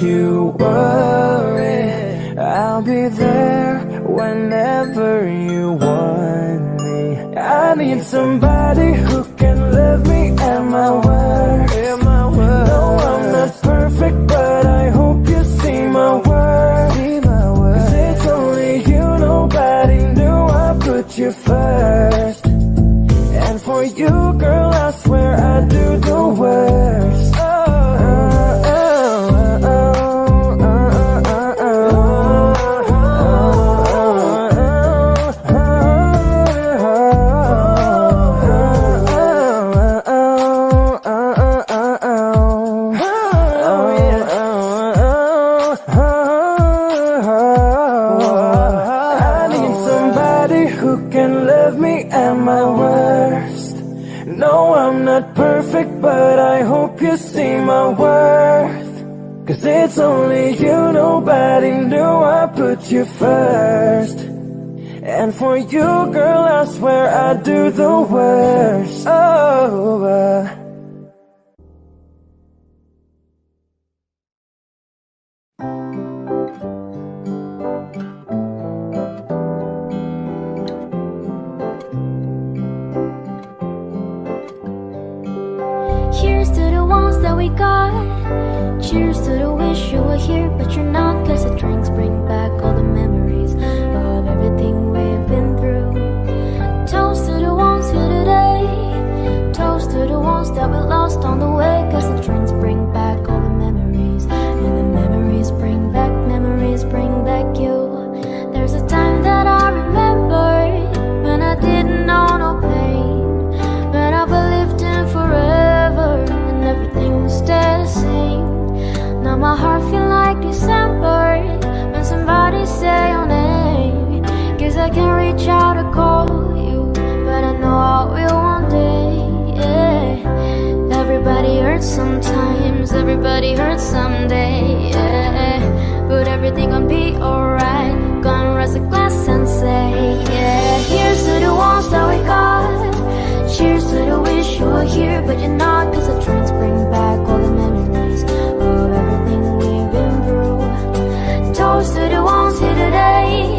you worry. I'll be there whenever you want me. I need somebody who can love me at my word. No, I'm not perfect, but I hope you see my worth. Cause it's only you, nobody knew I put you first. And for you, girl, I swear I do the worst. Who can love me at my worst? No, I'm not perfect, but I hope you see my worth. Cause it's only you, nobody knew I put you first. And for you, girl, I swear I do the worst. Oh, Cheers to the ones that we got. Cheers to the wish you were here, but you're not. Cause the drinks bring back all the memories of everything we've been through. Toast to the ones here today. Toast to the ones that we lost on the way. Cause the drinks bring back all the memories. And the memories bring back you. There's a time that I remember when I didn't know no pain, when I believed in forever and everything would stay the same. Now my heart feel like December when somebody say your name. Cause I can't reach out to call you, but I know I will one day, yeah. Everybody hurts sometimes, everybody hurts someday, yeah. But everything gon' be alright. Gonna raise a glass and say, yeah. Here's to the ones that we got. Cheers to the wish you were here, but you're not. Cause the drinks bring back all the memories of everything we've been through. Toast to the ones here today.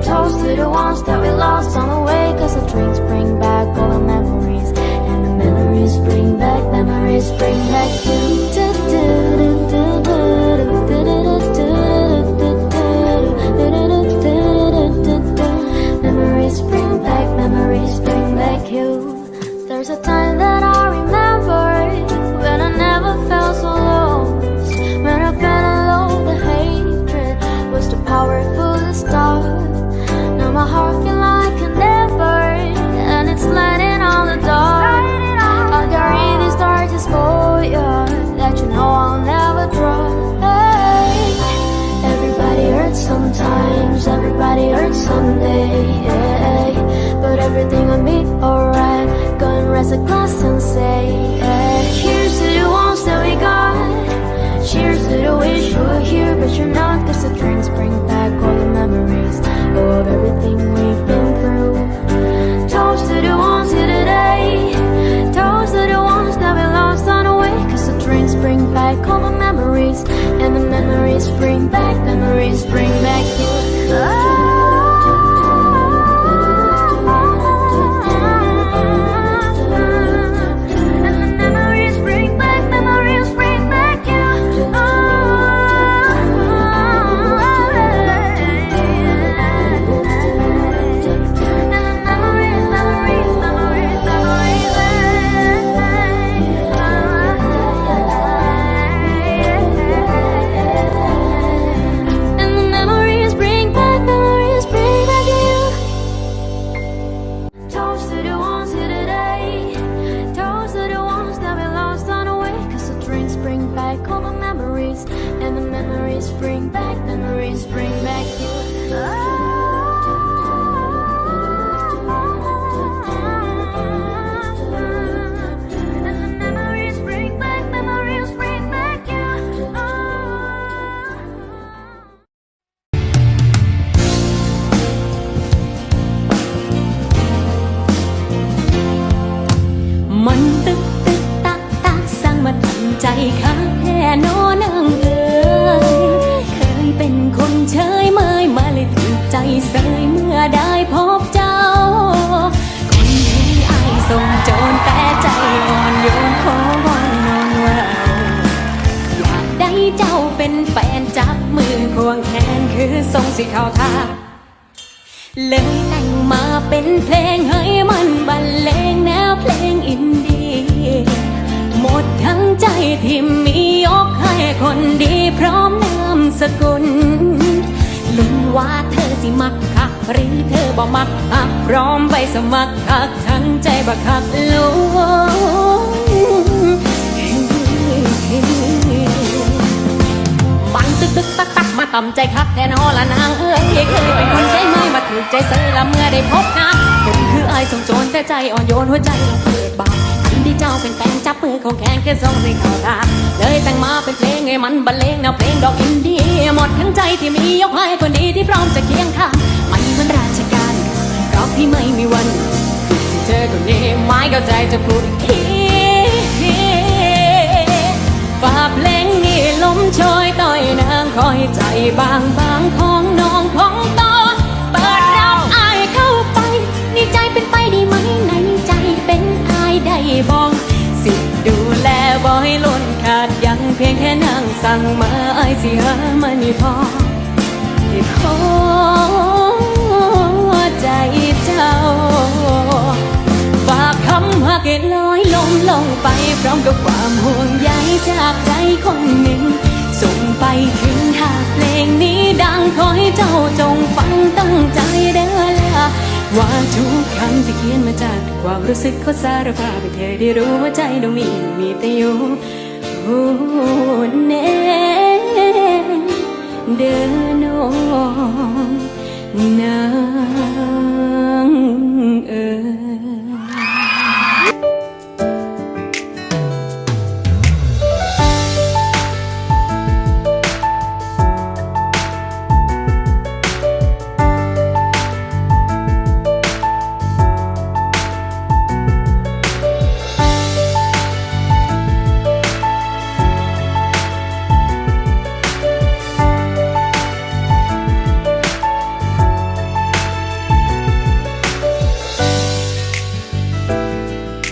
Toast to the ones that we lost on the way. Cause the drinks bring back all the memories. And the memories bring back you. Memories bring back you. There's a time that I remember when I never felt so lost. When I felt alone, the hatred was too powerful to stop. Now my heart feel like a never, and it's lighting on the dark. I carry these darkest for you, that you know I'll never drop. Hey. Everybody hurts sometimes, everybody hurts someday, yeah. But everything will be alright. Go and raise a glass and say, yeah. Cheers to the ones that we got. Cheers to the wish you were here, but you're not. Cause the drinks bring back all the memories of everything we've been through. Toast to the ones here today. Toast to the ones that we lost on the way. Cause the drinks bring back all the memories. And the memories bring back you. สิเข้าท่าเลยแต่งมาเป็นเพลงให้มันบรรเลงแนวเพลงอินดี้หมดทั้งใจที่มียกให้คนดีพร้อมนามสกุลลุ้นว่าเธอสิมักคักหรือเธอบ่มักคักพร้อมไปสมัครคักทั้งใจบักคักลุ้มันตึกตึกตักตักมาต่ำใจคักแทนอละนางที่เคยเป็นคนใจไม่มาถูกใจเสือละเมื่อได้พบหน้าผมคืออายสมโจรแต่ใจอ่อนโยนหัวใจเราเปิดบานอันที่เจ้าเป็นแฟนจับมือของแขนแค่ส่งให้เข้าตาเลยแต่งมาเป็นเพลงให้มันบรรเลงแนวเพลงดอกอินดี้หมดทั้งใจที่มียกให้คนดีที่พร้อมจะเคียงข้างไม่เหมือนราชการเพราะพี่ไม่มีวันที่เธอคนนี้ไม่เข้าใจจะพูดคิดฝากเพลงนี้ลมโชยต่อยนางคอยใจบางบางของน้องพองตอนเปิดรับอายเข้าไปนี่ใจเป็นไปได้ไหมในใจเป็นอายได้บอกสิดูแลบ่ให้ล้นขาดยังเพียงแค่นางสั่งมาอายสิหามันนี่พอที่ขอใจเจ้าฝากคำหักให้ลอยลงไปพร้อมกับความห่วงใยจากใจคนหนึ่งส่งไปถึงหากเพลงนี้ดังขอให้เจ้าจงฟังตั้งใจเด้อล่ะว่าทุกคำที่เขียนมาจากความรู้สึกขอสารภาพให้เธอได้รู้ว่าใจดวงนี้มีแต่อยู่แน่เดินน้องนาง